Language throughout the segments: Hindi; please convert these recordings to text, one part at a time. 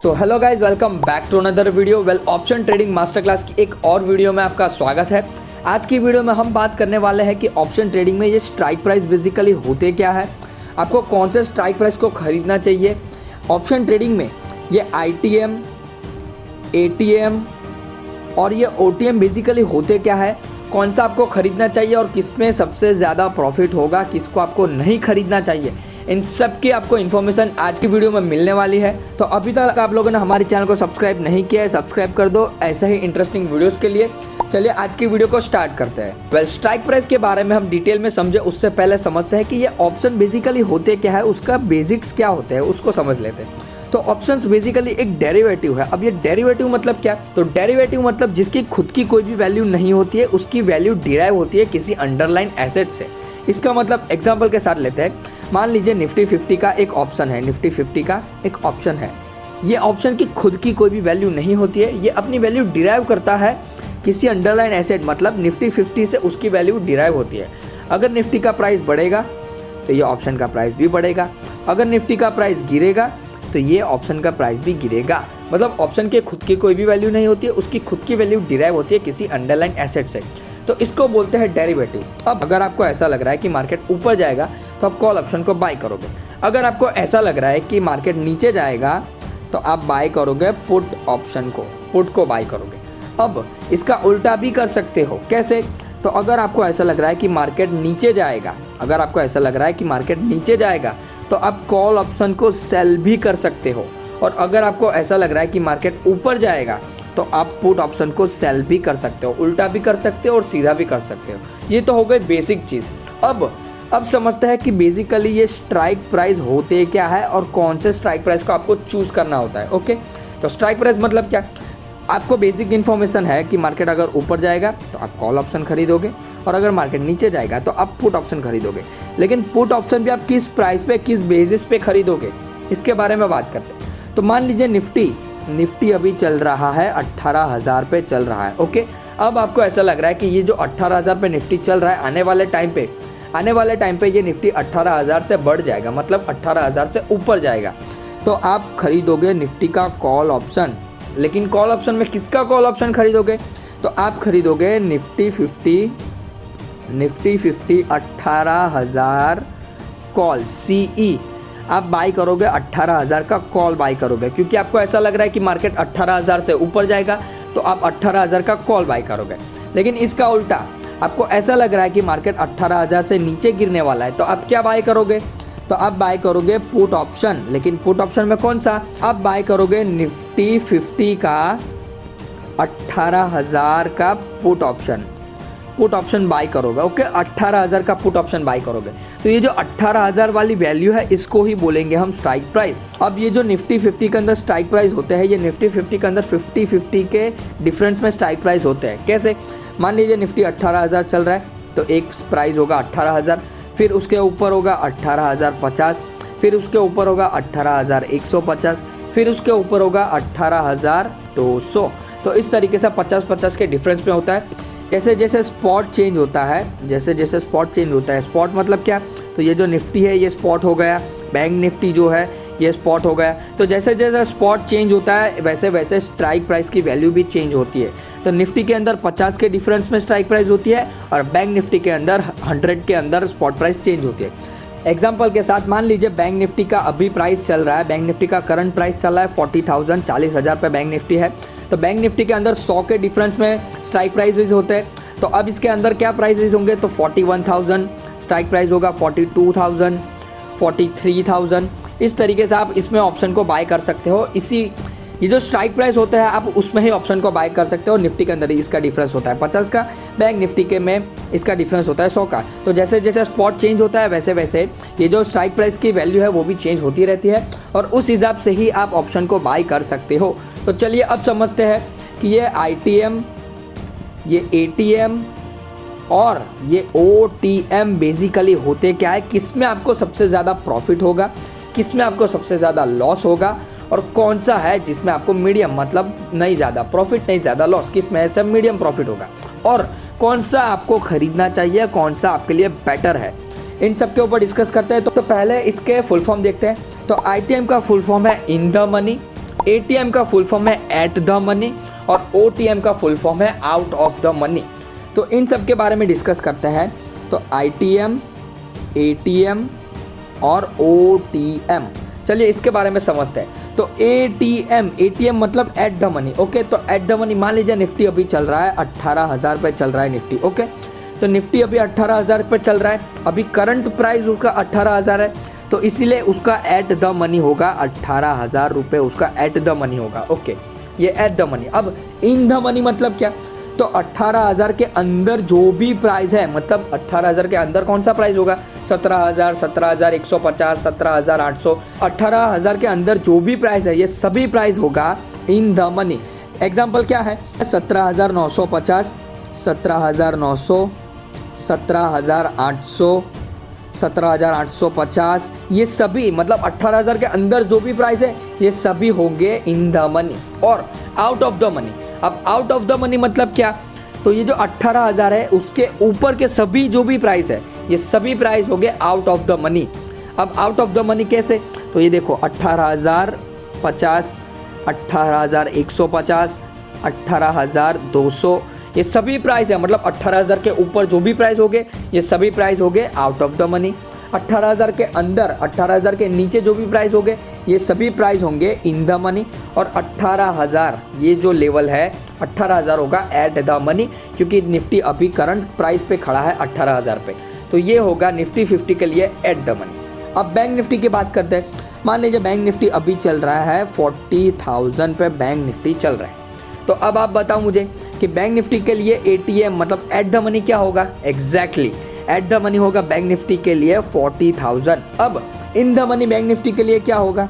So hello guys, welcome back to another video. Option trading master class की एक और वीडियो में आपका स्वागत है। आज की वीडियो में हम बात करने वाले हैं कि ऑप्शन ट्रेडिंग में ये स्ट्राइक प्राइस बेसिकली होते क्या है, आपको कौन से स्ट्राइक प्राइस को खरीदना चाहिए। ऑप्शन ट्रेडिंग में ये ITM, ATM और ये OTM बेसिकली होते क्या है, कौन सा आपको खरीदना चाहिए और किस में सबसे ज़्यादा प्रॉफिट होगा, किसको आपको नहीं खरीदना चाहिए, इन सब की आपको इन्फॉर्मेशन आज की वीडियो में मिलने वाली है। तो अभी तक आप लोगों ने हमारे चैनल को सब्सक्राइब नहीं किया है, सब्सक्राइब कर दो ऐसे ही इंटरेस्टिंग वीडियोस के लिए। चलिए आज की वीडियो को स्टार्ट करते हैं। स्ट्राइक प्राइस के बारे में हम डिटेल में समझे उससे पहले समझते हैं कि ये ऑप्शन बेसिकली होते क्या है, उसका बेसिक्स क्या होते हैं उसको समझ लेते हैं। तो ऑप्शंस बेसिकली एक डेरिवेटिव है। अब ये डेरिवेटिव मतलब क्या? तो डेरिवेटिव मतलब जिसकी खुद की कोई भी वैल्यू नहीं होती है, उसकी वैल्यू डिराइव होती है किसी अंडरलाइन एसेट से। इसका मतलब एग्जांपल के साथ लेते हैं। मान लीजिए निफ्टी 50 का एक ऑप्शन है, निफ्टी 50 का एक ऑप्शन है। ये ऑप्शन की खुद की कोई भी वैल्यू नहीं होती है, ये अपनी वैल्यू डिराइव करता है किसी अंडरलाइन एसेट, मतलब निफ्टी 50 से उसकी वैल्यू डिराइव होती है। अगर निफ्टी का प्राइस बढ़ेगा तो ये ऑप्शन का प्राइस भी बढ़ेगा, अगर निफ्टी का प्राइस गिरेगा तो ये ऑप्शन का प्राइस भी गिरेगा। मतलब ऑप्शन की खुद की कोई भी वैल्यू नहीं होती है, उसकी खुद की वैल्यू डिराइव होती है किसी अंडरलाइन एसेट से। तो इसको बोलते हैं डेरिवेटिव। अब अगर आपको ऐसा लग रहा है कि मार्केट ऊपर जाएगा तो आप कॉल ऑप्शन को बाय करोगे। अगर आपको ऐसा लग रहा है कि मार्केट नीचे जाएगा तो आप बाय करोगे पुट ऑप्शन को, पुट को बाय करोगे। अब इसका उल्टा भी कर सकते हो। कैसे? तो अगर आपको ऐसा लग रहा है कि मार्केट नीचे जाएगा, अगर आपको ऐसा लग रहा है कि मार्केट नीचे जाएगा तो आप कॉल ऑप्शन को सेल भी कर सकते हो। और अगर आपको ऐसा लग रहा है कि मार्केट ऊपर जाएगा तो आप पुट ऑप्शन को सेल भी कर सकते हो, उल्टा भी कर सकते हो और सीधा भी कर सकते हो। ये तो हो गई बेसिक चीज़। अब समझते हैं कि बेसिकली ये स्ट्राइक प्राइस होते क्या है और कौन से स्ट्राइक प्राइस को आपको चूज करना होता है। ओके, तो स्ट्राइक प्राइस मतलब क्या? आपको बेसिक इन्फॉर्मेशन है कि मार्केट अगर ऊपर जाएगा तो आप कॉल ऑप्शन खरीदोगे और अगर मार्केट नीचे जाएगा तो आप पुट ऑप्शन खरीदोगे। लेकिन पुट ऑप्शन भी आप किस प्राइस पे, किस बेसिस पे खरीदोगे, इसके बारे में बात करते हैं। तो मान लीजिए निफ्टी अभी चल रहा है 18,000 पे चल रहा है। ओके, अब आपको ऐसा लग रहा है कि ये जो 18,000 पे निफ्टी चल रहा है, आने वाले टाइम पे ये निफ्टी 18,000 से बढ़ जाएगा, मतलब 18,000 से ऊपर जाएगा। तो आप खरीदोगे निफ्टी का कॉल ऑप्शन। लेकिन कॉल ऑप्शन में किसका कॉल ऑप्शन खरीदोगे? तो आप खरीदोगे निफ्टी 50 18,000 कॉल CE। आप बाय करोगे 18,000 का कॉल बाय करोगे, क्योंकि आपको ऐसा लग रहा है कि मार्केट 18,000 से ऊपर जाएगा तो आप 18,000 का कॉल बाय करोगे। लेकिन इसका उल्टा, आपको ऐसा लग रहा है कि मार्केट 18,000 से नीचे गिरने वाला है तो आप क्या बाय करोगे? तो आप बाय करोगे पुट ऑप्शन। लेकिन पुट ऑप्शन में कौन सा? आप बाय करोगे निफ्टी 50 का 18,000 का पुट ऑप्शन बाय करोगे। ओके, 18,000 का पुट ऑप्शन बाय करोगे। तो ये जो 18,000 वाली वैल्यू है, इसको ही बोलेंगे हम स्ट्राइक प्राइस। अब ये जो निफ्टी 50 के अंदर स्ट्राइक प्राइस होते हैं, ये निफ्टी 50 के अंदर 50-50 के डिफरेंस में स्ट्राइक प्राइस होते हैं। कैसे? मान लीजिए निफ्टी 18,000 चल रहा है तो एक प्राइस होगा 18,000, फिर उसके ऊपर होगा 18,050, फिर उसके ऊपर होगा 18,150, फिर उसके ऊपर होगा 18,200। तो इस तरीके से 50-50 के डिफरेंस में होता है। जैसे जैसे स्पॉट चेंज होता है, स्पॉट मतलब क्या? तो ये जो निफ्टी है ये स्पॉट हो गया, बैंक निफ्टी जो है ये स्पॉट हो गया। तो जैसे जैसे स्पॉट चेंज होता है वैसे वैसे स्ट्राइक प्राइस की वैल्यू भी चेंज होती है। तो निफ्टी के अंदर 50 के डिफरेंस में स्ट्राइक प्राइस होती है और बैंक निफ्टी के अंदर 100 के अंदर स्पॉट प्राइस चेंज होती है। एग्जाम्पल के साथ मान लीजिए बैंक निफ्टी का अभी प्राइस चल रहा है, बैंक निफ्टी का करंट प्राइस चल रहा है 40,000, 40,000 पे बैंक निफ्टी है। तो बैंक निफ्टी के अंदर 100 के डिफरेंस में स्ट्राइक प्राइस होते हैं। तो अब इसके अंदर क्या प्राइसेस होंगे? तो 41,000 स्ट्राइक प्राइस होगा, 42,000, 43,000। इस तरीके से आप इसमें ऑप्शन को बाय कर सकते हो। ये जो स्ट्राइक प्राइस होता है आप उसमें ही ऑप्शन को बाय कर सकते हो। निफ्टी के अंदर इसका डिफरेंस होता है 50 का, बैंक निफ्टी के में इसका डिफरेंस होता है 100 का। तो जैसे जैसे स्पॉट चेंज होता है वैसे वैसे ये जो स्ट्राइक प्राइस की वैल्यू है वो भी चेंज होती रहती है और उस हिसाब से ही आप ऑप्शन को बाय कर सकते हो। तो चलिए अब समझते हैं कि ये ITM, ये ATM और ये OTM बेसिकली होते क्या है, किस में आपको सबसे ज़्यादा प्रॉफिट होगा, किस में आपको सबसे ज़्यादा लॉस होगा और कौन सा है जिसमें आपको मीडियम, मतलब नहीं ज़्यादा प्रॉफिट नहीं ज़्यादा लॉस, किस में सब मीडियम प्रॉफिट होगा और कौन सा आपको खरीदना चाहिए, कौन सा आपके लिए बेटर है। इन सब के ऊपर डिस्कस करते हैं। तो पहले इसके फुल फॉर्म देखते हैं। तो ITM का फुल फॉर्म है इन द मनी ATM का फुल फॉर्म है एट द मनी और OTM का फुल फॉर्म है आउट ऑफ द मनी। तो इन सब के बारे में डिस्कस करते हैं। तो ITM, ATM और OTM, चलिए इसके बारे में समझते हैं। तो ATM मतलब एट द मनी। ओके, तो एट द मनी मान लीजिए निफ्टी अभी चल रहा है 18,000 पे चल रहा है निफ्टी। ओके, तो निफ्टी अभी 18,000 पे चल रहा है, अभी करंट प्राइस उसका 18,000 है, तो इसीलिए उसका एट द मनी होगा 18,000 रुपये, उसका एट द मनी होगा। ओके, ये एट द मनी। अब इन द मनी मतलब क्या? तो 18,000 के अंदर जो भी प्राइस है, मतलब 18,000 के अंदर कौन सा प्राइस होगा? 17,000, 17,150, 17,800, 18,000 के अंदर जो भी प्राइस है ये सभी प्राइस होगा इन द मनी। एग्जाम्पल क्या है? 17,950, 17,900, 17,800, 17,850, ये सभी मतलब 18,000 के अंदर जो भी प्राइस है ये सभी होंगे इन द मनी और आउट ऑफ द मनी। अब आउट ऑफ द मनी मतलब क्या? तो ये जो 18,000 है उसके ऊपर के सभी जो भी प्राइस है ये सभी प्राइस हो गए आउट ऑफ द मनी। अब आउट ऑफ द मनी कैसे? तो ये देखो 18,050, 18,150, 18,200, ये सभी प्राइस है, मतलब 18,000 के ऊपर जो भी प्राइस हो गए ये सभी प्राइस हो गए आउट ऑफ द मनी। 18,000 के अंदर, 18,000 के नीचे जो भी प्राइस होंगे ये सभी प्राइस होंगे इन द मनी। और 18,000 ये जो लेवल है 18,000 होगा एट द मनी, क्योंकि निफ्टी अभी करंट प्राइस पे खड़ा है 18,000 पे, तो ये होगा निफ्टी 50 के लिए एट द मनी। अब बैंक निफ्टी की बात करते हैं। मान लीजिए बैंक निफ्टी अभी चल रहा है 40,000 पे बैंक निफ्टी चल रहा है। तो अब आप बताओ मुझे कि बैंक निफ्टी के लिए ATM मतलब एट द मनी क्या होगा? एग्जैक्टली एट द मनी होगा बैंक निफ्टी के लिए 40,000। अब in the money bank Nifty के लिए क्या होगा?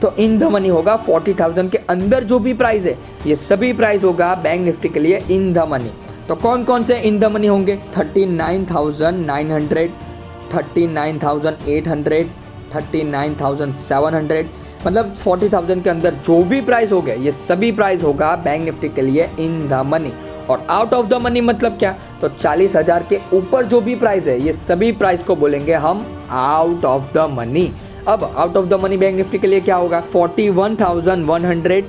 तो इन द मनी होगा 40,000 के अंदर जो भी प्राइस है ये सभी प्राइस होगा बैंक निफ्टी के लिए इन द मनी। तो कौन कौन से इन द मनी होंगे? 39,900, 39,800, 39,700, मतलब 40,000 के अंदर जो भी प्राइस हो गए ये सभी प्राइस होगा बैंक निफ्टी के लिए इन द मनी। और आउट ऑफ द मनी मतलब क्या? तो 40,000 के ऊपर जो भी प्राइस है ये सभी प्राइस को बोलेंगे हम आउट ऑफ द मनी। अब out of the money bank Nifty के लिए क्या होगा? 41,100,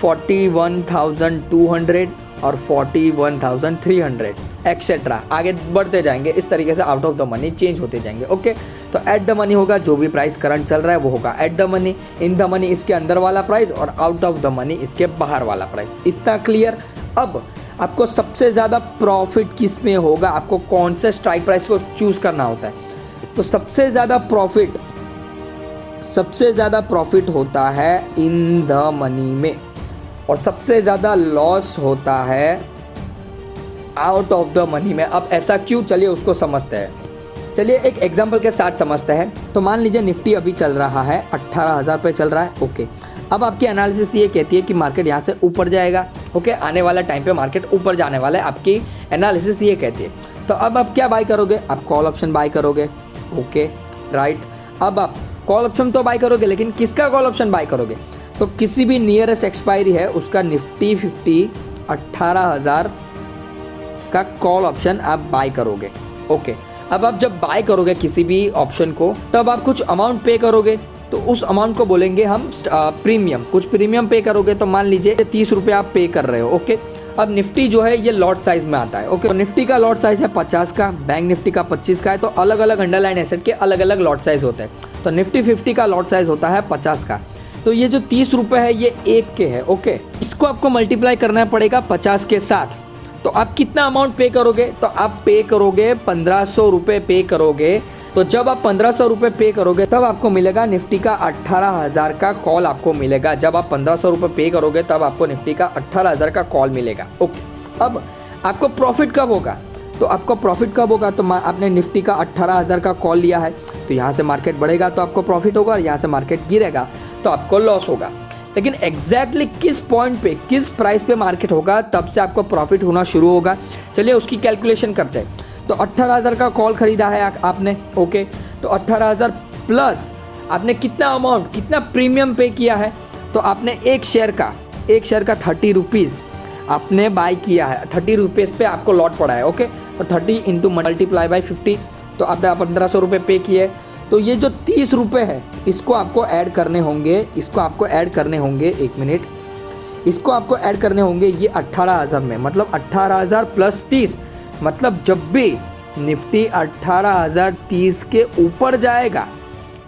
41,200 और 41,300 एक्सेट्रा, आगे बढ़ते जाएंगे। इस तरीके से out of the money change होते जाएंगे। ओके, तो एट द मनी होगा जो भी प्राइस करंट चल रहा है वो होगा at the money. In the money इसके अंदर वाला प्राइस और आउट ऑफ द मनी इसके बाहर वाला प्राइस। इतना क्लियर? अब आपको सबसे ज़्यादा प्रॉफिट किस में होगा? आपको कौन से स्ट्राइक प्राइस को चूज़ करना होता है? तो सबसे ज़्यादा प्रॉफिट होता है इन द मनी में और सबसे ज़्यादा लॉस होता है आउट ऑफ द मनी में। अब ऐसा क्यों? चलिए उसको समझते हैं। चलिए एक एग्जांपल के साथ समझते हैं। तो मान लीजिए निफ्टी अभी चल रहा है 18,000 पे चल रहा है। ओके, अब आपकी एनालिसिस ये कहती है कि मार्केट यहाँ से ऊपर जाएगा। ओके, आने वाला टाइम पे मार्केट ऊपर जाने वाला है, आपकी एनालिसिस ये कहती है। तो अब आप क्या बाय करोगे? आप कॉल ऑप्शन बाय करोगे। Okay, right. अब आप कॉल ऑप्शन तो बाय करोगे, लेकिन किसका कॉल ऑप्शन बाय करोगे? तो किसी भी नियरेस्ट एक्सपायरी है उसका निफ्टी 50 18,000 का कॉल ऑप्शन आप बाय करोगे। ओके, अब आप जब बाय करोगे किसी भी ऑप्शन को तब आप कुछ अमाउंट पे करोगे, तो उस अमाउंट को बोलेंगे हम प्रीमियम। कुछ प्रीमियम पे करोगे, तो मान लीजिए 30 रुपये आप पे कर रहे हो। ओके, अब निफ्टी जो है ये लॉट साइज में आता है। ओके, तो निफ्टी का लॉट साइज है 50 का, बैंक निफ्टी का 25 का है, तो अलग अलग अंडरलाइन एसेट के अलग अलग लॉट साइज होते हैं। तो निफ्टी 50 का लॉट साइज होता है 50 का। तो ये जो 30 रुपये है ये एक के है। ओके, इसको आपको मल्टीप्लाई करना पड़ेगा 50 के साथ। तो आप कितना अमाउंट पे करोगे? तो आप पे करोगे 1,500 रुपये पे करोगे। तो जब आप 1,500 रुपये पे करोगे तब आपको मिलेगा निफ्टी का 18,000 का कॉल आपको मिलेगा। जब आप 1,500 रुपये पे करोगे तब आपको निफ्टी का 18,000 का कॉल मिलेगा। ओके, अब आपको प्रॉफिट कब होगा? तो आपको प्रॉफिट कब होगा? तो आपने निफ्टी का 18,000 का कॉल लिया है, तो यहाँ से मार्केट बढ़ेगा तो आपको प्रॉफिट होगा, और यहाँ से मार्केट गिरेगा तो आपको लॉस होगा। लेकिन एग्जैक्टली किस पॉइंट पे, किस प्राइस पे मार्केट होगा तब से आपको प्रॉफिट होना शुरू होगा। चलिए उसकी कैलकुलेशन करते हैं। तो 18,000 का कॉल खरीदा है आपने। ओके, तो 18,000 प्लस आपने कितना अमाउंट, कितना प्रीमियम पे किया है? तो आपने एक शेयर का 30 रुपीज़ आपने बाय किया है। 30 रुपीज़ पे आपको लॉट पड़ा है। ओके, तो 30 इंटू मल्टीप्लाई बाई 50, तो आपने 1,500 रुपये पे किए। तो ये जो 30 रुपये है इसको आपको ऐड करने होंगे, एक मिनट, इसको आपको ऐड करने होंगे ये 18,000 में, मतलब 18,000 प्लस 30, मतलब जब भी निफ्टी 18,030 के ऊपर जाएगा,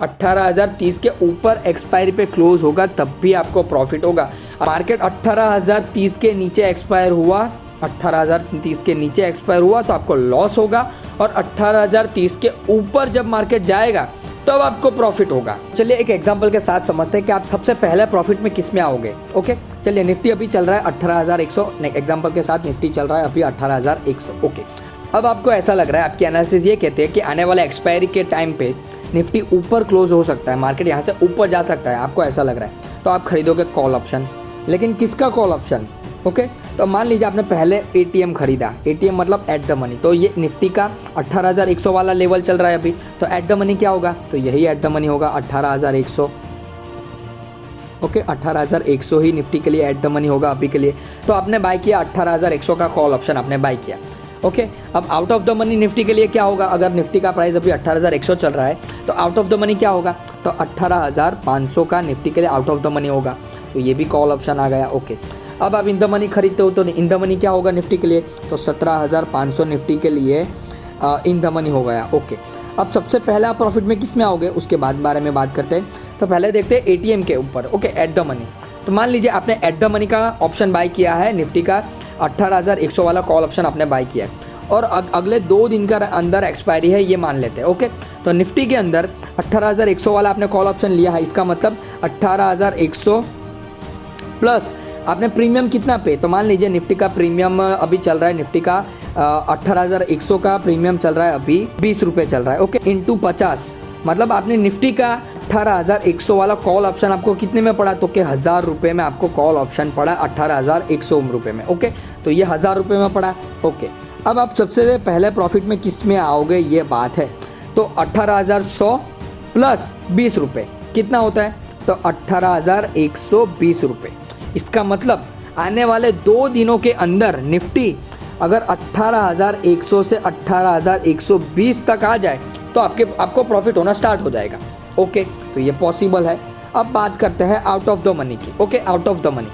18,030 के ऊपर एक्सपायरी पे क्लोज होगा, तब भी आपको प्रॉफिट होगा। मार्केट 18,030 के नीचे एक्सपायर हुआ, 18,030 के नीचे एक्सपायर हुआ तो आपको लॉस होगा, और 18,030 के ऊपर जब मार्केट जाएगा तब आपको प्रॉफिट होगा। चलिए एक एग्जांपल के साथ समझते हैं कि आप सबसे पहले प्रॉफिट में किस में आओगे। ओके, चलिए निफ्टी अभी चल रहा है 18,100, एग्जांपल के साथ निफ्टी चल रहा है अभी 18,100। ओके, अब आपको ऐसा लग रहा है, आपकी एनालिसिस ये कहते हैं कि आने वाले एक्सपायरी के टाइम पे निफ्टी ऊपर क्लोज हो सकता है, मार्केट यहाँ से ऊपर जा सकता है, आपको ऐसा लग रहा है, तो आप खरीदोगे कॉल ऑप्शन। लेकिन किसका कॉल ऑप्शन? ओके, तो मान लीजिए आपने पहले एटीएम खरीदा, एटीएम मतलब एट द मनी, तो ये निफ्टी का 18,100 वाला लेवल चल रहा है अभी, तो एट द मनी क्या होगा? तो यही एट द मनी होगा 18,100। ओके, 18,100 ही निफ्टी के लिए एट द मनी होगा अभी के लिए। तो आपने बाय किया 18,100 का कॉल ऑप्शन आपने बाय किया। ओके, अब out of the money Nifty के लिए क्या होगा? अगर निफ्टी का प्राइस अभी 18,100 चल रहा है तो आउट ऑफ द मनी क्या होगा? तो 18,500 का निफ्टी के लिए आउट ऑफ द मनी होगा, तो ये भी कॉल ऑप्शन आ गया। ओके, अब आप इन द मनी खरीदते हो तो इन द मनी क्या होगा निफ्टी के लिए? तो 17,500 निफ्टी के लिए इन द मनी हो गया। ओके, अब सबसे पहले आप प्रॉफिट में किस में आओगे उसके बारे में बात करते हैं। तो पहले देखते हैं एटीएम के ऊपर। ओके, एट द मनी, तो मान लीजिए आपने एट द मनी का ऑप्शन बाय किया है, निफ्टी का 18,100 वाला कॉल ऑप्शन आपने बाय किया है, और अगले 2 दिन का अंदर एक्सपायरी है ये मान लेते हैं। ओके, तो निफ्टी के अंदर 18,100 वाला आपने कॉल ऑप्शन लिया है, इसका मतलब 18,100 प्लस आपने प्रीमियम कितना पे? तो मान लीजिए निफ्टी का प्रीमियम अभी चल रहा है, निफ्टी का 18,100 का प्रीमियम चल रहा है अभी 20 रुपये चल रहा है। ओके, इंटू 50, मतलब आपने निफ्टी का 18,100 वाला कॉल ऑप्शन आपको कितने में पड़ा? तो कि 1,000 रुपये में आपको कॉल ऑप्शन पड़ा 18,100 रुपये में। ओके, तो ये 1,000 रुपये में पड़ा। ओके, अब आप सबसे पहले प्रॉफिट में किस में आओगे ये बात है। तो 18,100 प्लस 20 रुपये कितना होता है? तो 18,120 रुपये। इसका मतलब आने वाले 2 दिनों के अंदर निफ्टी अगर 18,100 से 18,120 तक आ जाए तो आपको प्रॉफिट होना स्टार्ट हो जाएगा। ओके, तो ये पॉसिबल है। अब बात करते हैं आउट ऑफ द मनी की। Okay, out of the money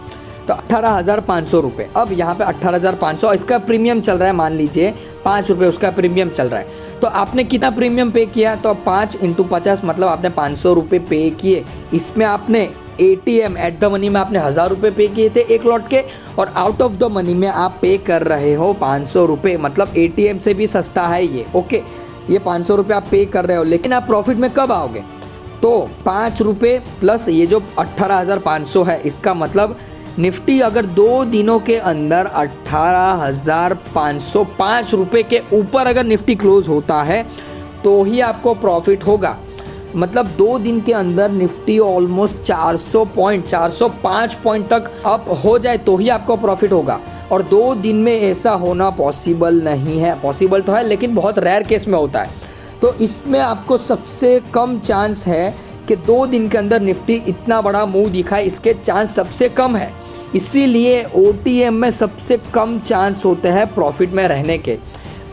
तो 18,500 रुपये। अब यहाँ पे 18,500 इसका प्रीमियम चल रहा है, मान लीजिए 5 रुपये उसका प्रीमियम चल रहा है, तो आपने कितना प्रीमियम पे किया? तो 5 इंटू 50 मतलब आपने 500 रुपये पे किए। इसमें आपने एटीएम एट द मनी में आपने 1,000 रुपये पे किए थे एक लॉट के, और आउट ऑफ द मनी में आप पे कर रहे हो 500 रुपये, मतलब एटीएम से भी सस्ता है ये। ओके, ये 500 रुपये आप पे कर रहे हो, लेकिन आप प्रॉफिट में कब आओगे? तो 5 रुपये प्लस ये जो 18,500 है, इसका मतलब निफ्टी अगर 2 दिनों के अंदर 18,505 रुपये के ऊपर अगर निफ्टी क्लोज होता है तो ही आपको प्रॉफिट होगा। मतलब 2 दिन के अंदर निफ्टी ऑलमोस्ट 405 पॉइंट तक अप हो जाए तो ही आपको प्रॉफिट होगा, और 2 दिन में ऐसा होना पॉसिबल नहीं है। पॉसिबल तो है लेकिन बहुत रेयर केस में होता है, तो इसमें आपको सबसे कम चांस है कि 2 दिन के अंदर निफ्टी इतना बड़ा मूव दिखाए, इसके चांस सबसे कम है। इसीलिए OTM में सबसे कम चांस होते हैं प्रॉफिट में रहने के,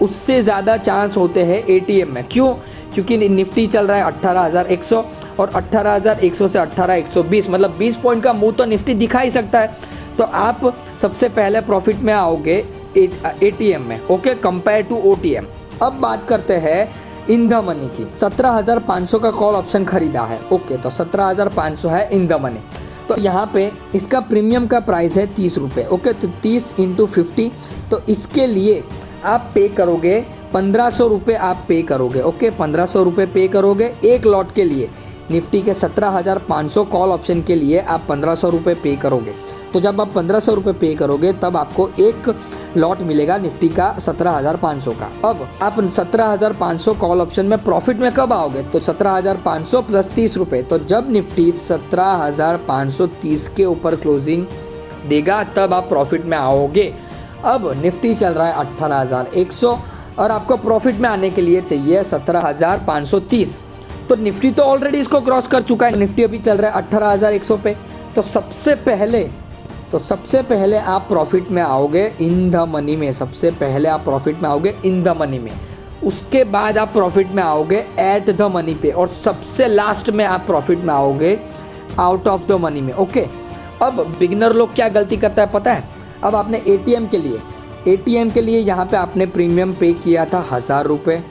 उससे ज़्यादा चांस होते हैं ATM में। क्यों? क्योंकि निफ्टी चल रहा है 18,100, और 18,100 से 18,120 मतलब 20 पॉइंट का मूव तो निफ्टी दिखा ही सकता है। तो आप सबसे पहले प्रॉफिट में आओगे ATM में। Okay, compare to OTM। अब बात करते हैं इन द मनी की। 17,500 का कॉल ऑप्शन खरीदा है। ओके, तो 17,500 है इन द मनी, तो यहाँ पे इसका प्रीमियम का प्राइस है 30 रुपये। ओके, तो 30 इंटू 50, तो इसके लिए आप पे करोगे 1,500 रुपये आप पे करोगे। ओके, 1,500 रुपये पे करोगे एक लॉट के लिए। निफ्टी के 17,500 कॉल ऑप्शन के लिए आप 1,500 रुपये पे करोगे। तो जब आप 1,500 रुपये पे करोगे तब आपको एक लॉट मिलेगा निफ्टी का 17,500 का। अब आप 17,500 कॉल ऑप्शन में प्रॉफिट में कब आओगे? तो 17,500 प्लस 30 रुपये, तो जब निफ्टी 17,530 के ऊपर क्लोजिंग देगा तब आप प्रॉफिट में आओगे। अब निफ्टी चल रहा है 18,100 और आपको प्रॉफिट में आने के लिए चाहिए 17,530। तो निफ्टी तो ऑलरेडी इसको क्रॉस कर चुका है, निफ्टी अभी चल रहा है 18,100 पे। तो सबसे पहले आप प्रॉफिट में आओगे इन द मनी में, सबसे पहले आप प्रॉफिट में आओगे इन द मनी में। उसके बाद आप प्रॉफिट में आओगे एट द मनी पे, और सबसे लास्ट में आप प्रॉफिट में आओगे आउट ऑफ द मनी में। ओके, अब बिगिनर लोग क्या गलती करता है पता है? अब आपने एटीएम के लिए यहाँ पे आपने प्रीमियम पे किया था 1000 रुपये,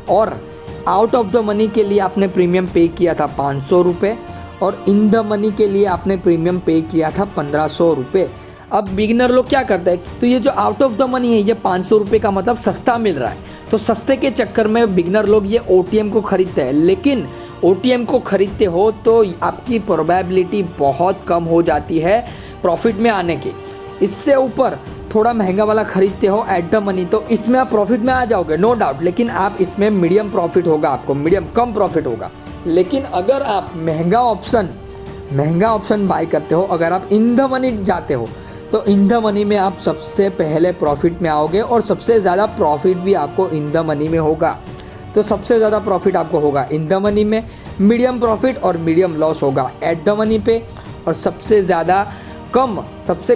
और आउट ऑफ द मनी के लिए आपने प्रीमियम पे किया था 500 रुपये, और इन द मनी के लिए आपने प्रीमियम पे किया था 1500 रुपये। अब बिगिनर लोग क्या करते हैं, तो ये जो आउट ऑफ द मनी है ये 500 रुपये का मतलब सस्ता मिल रहा है, तो सस्ते के चक्कर में बिगिनर लोग ये ओटीएम को खरीदते हैं। लेकिन ओटीएम को खरीदते हो तो आपकी प्रोबेबिलिटी बहुत कम हो जाती है प्रॉफिट में आने की। इससे ऊपर थोड़ा महंगा वाला खरीदते हो एट द मनी, तो इसमें आप प्रॉफिट में आ जाओगे नो डाउट, लेकिन आप इसमें मीडियम प्रॉफिट होगा, आपको मीडियम कम प्रॉफिट होगा। लेकिन अगर आप महंगा ऑप्शन बाय करते हो, अगर आप इन द मनी जाते हो, तो इन द मनी में आप सबसे पहले प्रॉफिट में आओगे, और सबसे ज़्यादा प्रॉफिट भी आपको इन द मनी में होगा। तो सबसे ज़्यादा प्रॉफिट आपको होगा इन द मनी में, मीडियम प्रॉफिट और मीडियम लॉस होगा एट द मनी पे, और सबसे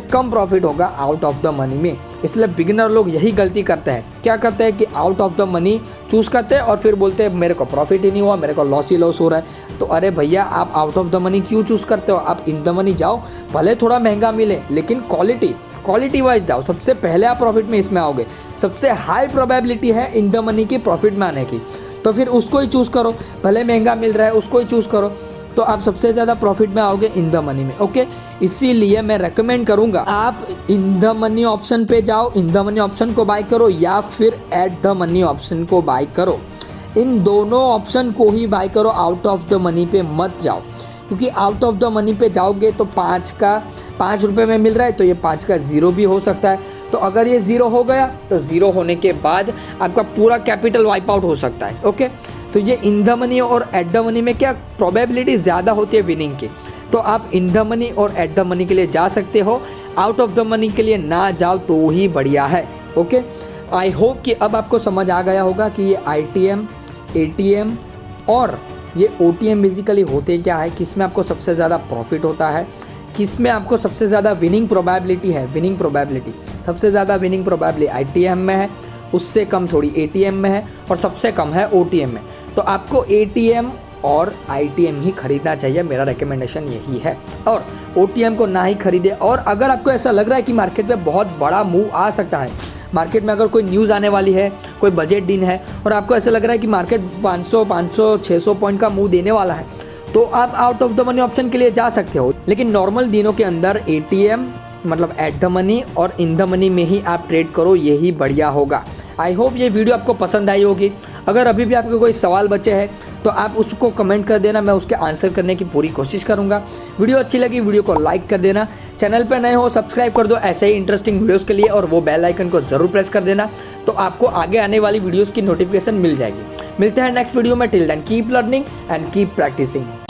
कम प्रॉफिट होगा आउट ऑफ द मनी में। इसलिए बिगिनर लोग यही गलती करते हैं, क्या करते हैं कि out of the money choose करते हैं और फिर बोलते हैं मेरे को प्रॉफिट ही नहीं हुआ, मेरे को लॉस ही लॉस हो रहा है। तो अरे भैया, आप आउट ऑफ द मनी क्यों चूज़ करते हो? आप इन द मनी जाओ, भले थोड़ा महंगा मिले लेकिन क्वालिटी वाइज जाओ। सबसे पहले आप प्रॉफिट में इसमें आओगे, सबसे हाई प्रोबेबिलिटी है इन द मनी की प्रॉफिट में आने की, तो फिर उसको ही चूज़ करो। भले महंगा मिल रहा है उसको ही चूज़ करो, तो आप सबसे ज़्यादा प्रॉफिट में आओगे इन द मनी में। ओके, इसीलिए मैं रेकमेंड करूँगा आप इन द मनी ऑप्शन पे जाओ, इन द मनी ऑप्शन को बाय करो, या फिर एट द मनी ऑप्शन को बाय करो। इन दोनों ऑप्शन को ही बाय करो, आउट ऑफ द मनी पे मत जाओ, क्योंकि आउट ऑफ द मनी पे जाओगे तो 5 रुपये में मिल रहा है, तो ये 5 का 0 भी हो सकता है। तो अगर ये 0 हो गया तो 0 होने के बाद आपका पूरा कैपिटल वाइप आउट हो सकता है। ओके, तो ये इन द मनी और एट द मनी में क्या प्रोबेबिलिटी ज़्यादा होती है विनिंग की, तो आप इन द मनी और एट द मनी के लिए जा सकते हो, आउट ऑफ द मनी के लिए ना जाओ तो ही बढ़िया है। ओके, आई होप कि अब आपको समझ आ गया होगा कि ये आईटीएम, एटीएम और ये ओटीएम बेसिकली होते क्या है, किस में आपको सबसे ज़्यादा प्रॉफिट होता है, किस में आपको सबसे ज़्यादा विनिंग प्रोबेबिलिटी है। सबसे ज़्यादा विनिंग प्रोबेबिलिटी आईटीएम में है, उससे कम थोड़ी एटीएम में है, और सबसे कम है ओटीएम में। तो आपको एटीएम और आईटीएम ही खरीदना चाहिए, मेरा रिकमेंडेशन यही है, और ओटीएम को ना ही खरीदे। और अगर आपको ऐसा लग रहा है कि मार्केट में बहुत बड़ा मूव आ सकता है, मार्केट में अगर कोई न्यूज़ आने वाली है, कोई बजट दिन है, और आपको ऐसा लग रहा है कि मार्केट 500, 600 पॉइंट का मूव देने वाला है, तो आप out of the money option के लिए जा सकते हो। लेकिन नॉर्मल दिनों के अंदर एटीएम मतलब एट द मनी और इन द मनी में ही आप ट्रेड करो, यही बढ़िया होगा। आई होप ये वीडियो आपको पसंद आई होगी। अगर अभी भी आपके कोई सवाल बचे हैं तो आप उसको कमेंट कर देना, मैं उसके आंसर करने की पूरी कोशिश करूंगा। वीडियो अच्छी लगी वीडियो को लाइक कर देना, चैनल पर नए हो सब्सक्राइब कर दो ऐसे ही इंटरेस्टिंग वीडियोस के लिए, और वो बेल आइकन को ज़रूर प्रेस कर देना, तो आपको आगे आने वाली वीडियोज़ की नोटिफिकेशन मिल जाएगी। मिलते हैं नेक्स्ट वीडियो में, till then keep learning and keep practising.